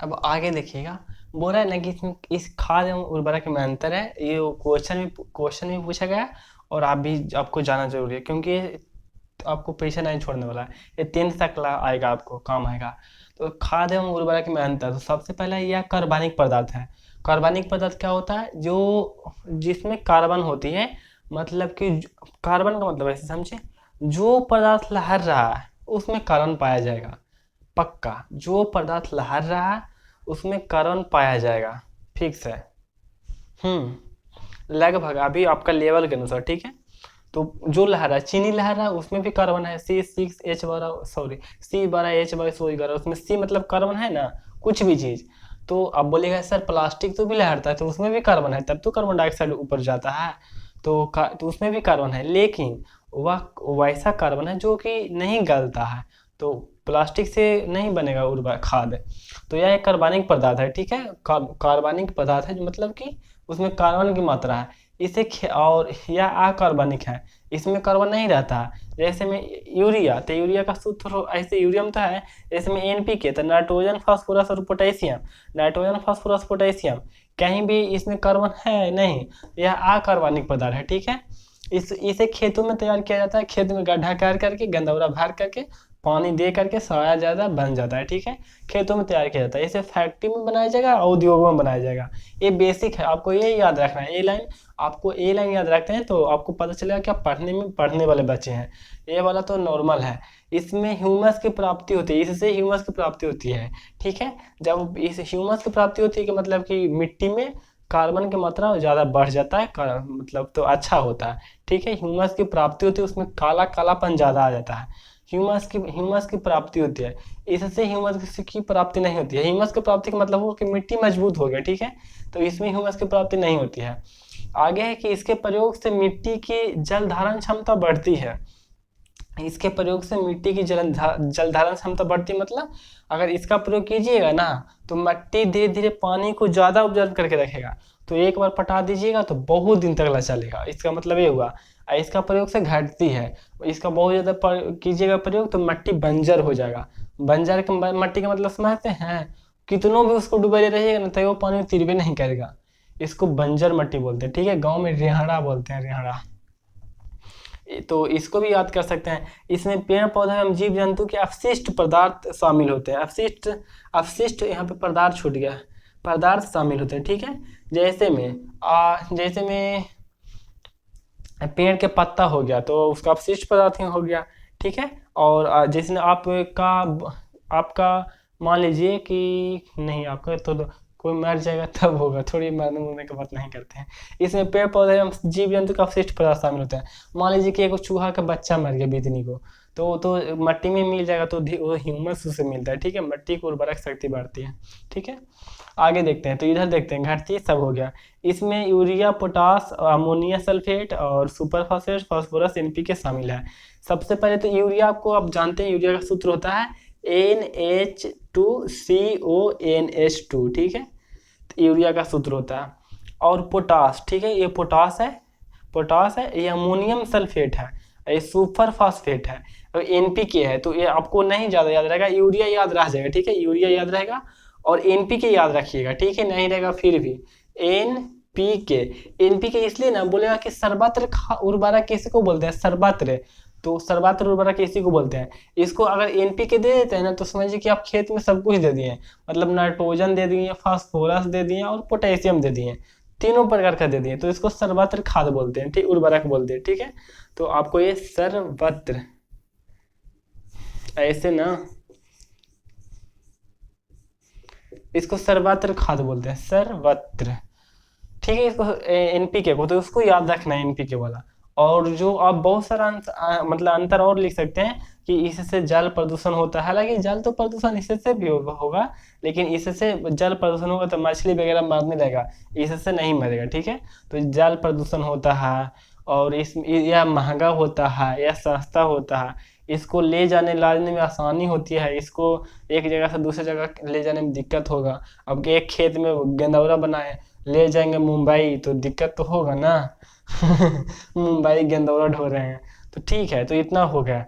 अब आगे देखिएगा, बोल रहा है ना कि इसमें इस खाद एवं उर्वरक में अंतर है। ये क्वेश्चन भी पूछा गया है, और आप भी आपको जाना जरूरी है, क्योंकि ये आपको पीछे नहीं छोड़ने वाला है। ये 10th तक आएगा, आपको काम आएगा। तो खाद एवं उर्वरक में अंतर, तो सबसे पहला यह कार्बनिक पदार्थ है। कार्बनिक पदार्थ क्या होता है? जो जिसमें कार्बन होती है, मतलब कि कार्बन का मतलब ऐसे समझे, जो पदार्थ लहर रहा है उसमें कार्बन पाया जाएगा। पक्का, जो पदार्थ लहर रहा है उसमें कार्बन पाया जाएगा, फिक्स है। लगभग अभी आपका लेवल के अनुसार, ठीक है। तो जो लहर है, चीनी लहर है, उसमें भी कार्बन है, C6H12 उसमें C मतलब कार्बन है ना, कुछ भी चीज। तो अब बोलेगा सर प्लास्टिक तो भी लहरता है, तो उसमें भी कार्बन है, तब तो कार्बन डाइऑक्साइड ऊपर जाता है। तो उसमें भी कार्बन है, लेकिन वह वैसा कार्बन है जो कि नहीं गलता है। तो प्लास्टिक से नहीं बनेगा उर्वर खाद। तो यह एक कार्बनिक पदार्थ है, ठीक है। कार्बनिक पदार्थ है, जो मतलब कि उसमें कार्बन की मात्रा है। और यह अकार्बनिक है, इसमें कार्बन नहीं रहता। जैसे में यूरिया, तो यूरिया का सूत्र ऐसे यूरियम तो है, जैसे में एनपीके, तो नाइट्रोजन फास्फोरस और पोटेशियम। नाइट्रोजन फास्फोरस पोटेशियम, कहीं भी इसमें कार्बन है नहीं, यह अकार्बनिक पदार्थ है, ठीक है। इसे खेतों में तैयार किया जाता है, खेत में गड्ढा कर करके, गंदौरा भर करके, पानी दे करके सड़ाया जाता है, बन जाता है, ठीक है। खेतों में तैयार किया जाता है, इसे फैक्ट्री में बनाया जाएगा, उद्योगों में बनाया जाएगा। ये बेसिक है, आपको ये याद रखना है। ए लाइन याद रखते हैं तो आपको पता चलेगा कि आप पढ़ने वाले बच्चे हैं। ये वाला तो नॉर्मल है। इसमें ह्यूमस की प्राप्ति होती है, इससे ह्यूमस की प्राप्ति होती है, ठीक है। जब इस ह्यूमस की प्राप्ति होती है कि मतलब कि मिट्टी में कार्बन की मात्रा ज़्यादा बढ़ जाता है, मतलब तो अच्छा होता है, ठीक है। ह्यूमस की प्राप्ति होती है, उसमें काला कालापन ज़्यादा आ जाता है। ह्यूमस की प्राप्ति होती है। इससे ह्यूमस की प्राप्ति नहीं होती है। ह्यूमस की प्राप्ति का मतलब हो कि मिट्टी मजबूत हो गया, ठीक है। तो इसमें ह्यूमस की प्राप्ति नहीं होती है। आगे है कि इसके प्रयोग से मिट्टी की जल धारण क्षमता बढ़ती है। इसके प्रयोग से मिट्टी की जल धारण क्षमता बढ़ती, मतलब अगर इसका प्रयोग कीजिएगा ना, तो मिट्टी धीरे धीरे पानी को ज़्यादा ऑब्जर्व करके रखेगा। तो एक बार पटा दीजिएगा तो बहुत दिन तक चलेगा, इसका मतलब ये हुआ। इसका प्रयोग से घटती है। इसका बहुत ज़्यादा कीजिएगा प्रयोग तो मिट्टी बंजर हो जाएगा। बंजर के मिट्टी का मतलब समझते हैं, कितनों भी उसको डुबाए रहिएगा ना, तो वो पानी तिरबे नहीं करेगा। इसको बंजर मिट्टी बोलते हैं, ठीक है। गाँव में रेहड़ा बोलते हैं, रेहड़ा। तो इसको भी याद कर सकते हैं। इसमें पेड़ पौधे एवं जीव जंतु के अपशिष्ट पदार्थ शामिल होते हैं। अपशिष्ट यहाँ पे पदार्थ छूट गया, पदार्थ शामिल होते हैं, ठीक है। जैसे में पेड़ के पत्ता हो गया, तो उसका अपशिष्ट पदार्थ ही हो गया, ठीक है। और जैसे आपका मान लीजिए कि नहीं, आपका तो कोई मर जाएगा तब होगा, थोड़ी मरने मुरने की बात नहीं करते हैं। इसमें पेड़ पौधे एवं जीव जंतु का अपशिष्ट पदार्थ शामिल होते हैं। मान लीजिए कि एक चूहा का बच्चा मर गया बिजनी को, तो मिट्टी में मिल जाएगा, तो वो ह्यूमस उससे मिलता है, ठीक है। मिट्टी को उर्वरक शक्ति बढ़ती है, ठीक है। आगे देखते हैं, तो इधर देखते हैं, घटती सब हो गया। इसमें यूरिया, पोटास, अमोनिया सल्फेट और सुपर फास्फेट, फास्फोरस, एनपीके शामिल है। सबसे पहले तो यूरिया, आपको आप जानते हैं यूरिया का सूत्र होता है NH2CONH2, ठीक है। तो यूरिया का सूत्र होता है। और पोटास, ठीक है, ये पोटास है, ये अमोनियम सल्फेट है, ये सुपर फास्फेट है, और एनपीके है। तो ये आपको नहीं ज़्यादा याद रहेगा, यूरिया याद रह जाएगा, ठीक है। यूरिया याद रहेगा और एनपीके याद रखिएगा, ठीक है। नहीं रहेगा फिर भी एनपीके। एनपीके इसलिए ना बोलेगा कि सर्वत्र उर्वरक किसको बोलते हैं? सर्वत्र। तो सर्वत्र उर्वरक इसी को बोलते हैं। इसको अगर एनपीके दे देते हैं ना, तो समझिए कि आप खेत में सब कुछ दे दिए, मतलब नाइट्रोजन दे दिए, फास्फोरस दे दिए और पोटेशियम दे दिए, तीनों प्रकार का दे दिए, तो इसको सर्वत्र खाद बोलते हैं, ठीक, उर्वरक बोलते हैं, ठीक है। तो आपको ये सर्वत्र ऐसे ना, इसको सर्वत्र खाद बोलते हैं, सर्वत्र, ठीक है। इसको एनपीके को, तो उसको याद रखना है एनपीके वाला। और जो आप बहुत सारा मतलब अंतर और लिख सकते हैं कि इससे जल प्रदूषण होता है। हालांकि जल तो प्रदूषण इससे भी होगा, लेकिन इससे जल प्रदूषण होगा तो मछली वगैरह मरने लगेगा, इससे नहीं मरेगा, ठीक है। तो जल प्रदूषण होता है, और यह महंगा होता है, यह सस्ता होता है। इसको ले जाने लाने में आसानी होती है, इसको एक जगह से दूसरी जगह ले जाने में दिक्कत होगा। अब एक खेत में गेंदौरा बनाए, ले जाएंगे मुंबई तो दिक्कत तो होगा ना। मुंबई गेंदौरा ढो रहे हैं, तो ठीक है, तो इतना हो गया।